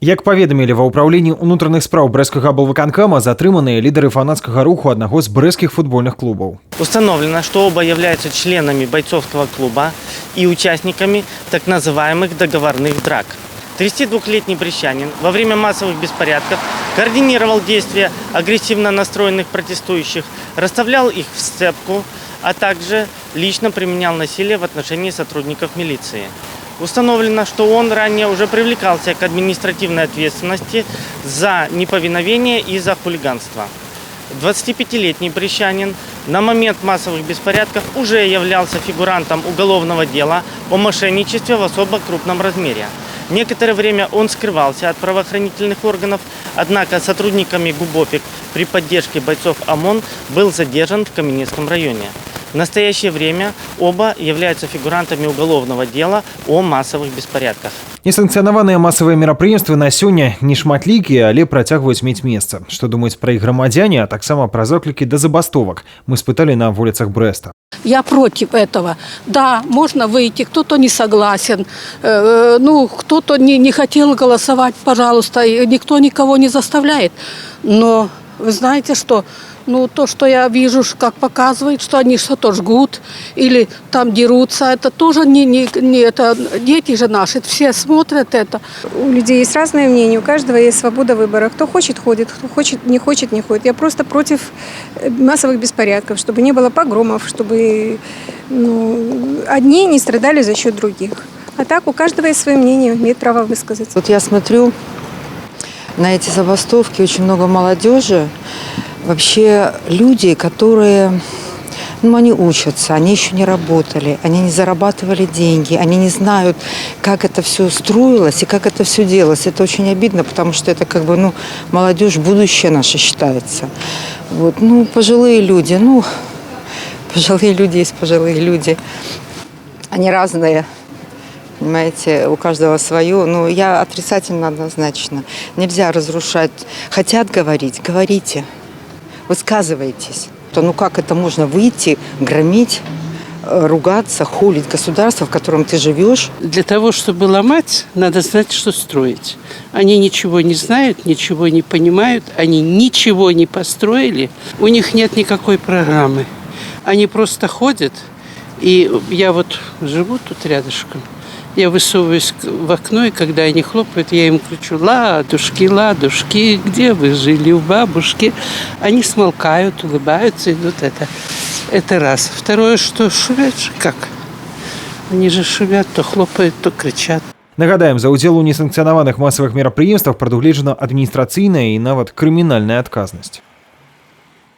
Як паведамілі ва ўпраўленні ўнутраных спраў брэсцкага аблвыканкама, затрыманыя лідары фанатскага руху аднаго з брэсцкіх футбольных клубаў. Установлено, что оба являются членами бойцовского клуба и участниками так называемых договорных драк. 32-летний брестчанин во время массовых беспорядков координировал действия агрессивно настроенных протестующих, расставлял их в сцепку, а также лично применял насилие в отношении сотрудников милиции. Установлено, что он ранее уже привлекался к административной ответственности за неповиновение и за хулиганство. 25-летний брестчанин на момент массовых беспорядков уже являлся фигурантом уголовного дела о мошенничестве в особо крупном размере. Некоторое время он скрывался от правоохранительных органов, однако сотрудниками ГУБОПИК при поддержке бойцов ОМОН был задержан в Каменецком районе. В настоящее время оба являются фигурантами уголовного дела о массовых беспорядках. Несанкцыянаваныя масавыя мерапрыемствы на сёння не шматлікія, але працягваюць мець месца. Што думаюць пра іх грамадзяне, а таксама пра заклікі да забастовак. Мы спыталі на вуліцах Брэста. Я против этого. Да, можно выйти, кто-то не согласен, кто-то не хотел голосовать, пожалуйста, никто никого не заставляет. Но вы знаете что? То, что я вижу, как показывает, что они что-то жгут или там дерутся, это тоже это дети же наши, все смотрят это. У людей есть разное мнение, у каждого есть свобода выбора. Кто хочет, ходит, кто хочет, не ходит. Я просто против массовых беспорядков, чтобы не было погромов, чтобы одни не страдали за счет других. А так у каждого есть свое мнение, имеет право высказаться. Вот я смотрю на эти забастовки, очень много молодежи. Вообще люди, которые, они учатся, они еще не работали, они не зарабатывали деньги, они не знают, как это все строилось и как это все делалось. Это очень обидно, потому что это молодежь, будущее наше считается. Пожилые люди, пожилые люди есть пожилые люди, они разные. Понимаете, у каждого свое. Я отрицательно однозначно. Нельзя разрушать. Хотят говорить, говорите. Высказывайтесь. Как это можно выйти, громить, ругаться, хулить государство, в котором ты живешь? Для того, чтобы ломать, надо знать, что строить. Они ничего не знают, ничего не понимают, они ничего не построили, у них нет никакой программы. Они просто ходят, и я живу тут рядышком. Я высовываюсь в окно, и когда они хлопают, я им кричу: «Ладушки, ладушки, где вы жили у бабушки?» Они смолкают, улыбаются, идут это раз. Второе, что шумят же как? Они же шумят, то хлопают, то кричат. Нагадаем, за ўдзел у несанкцыянаваных масавых мерапрыемствах прадугледжана адміністрацыйная і нават крымінальная адказнасць.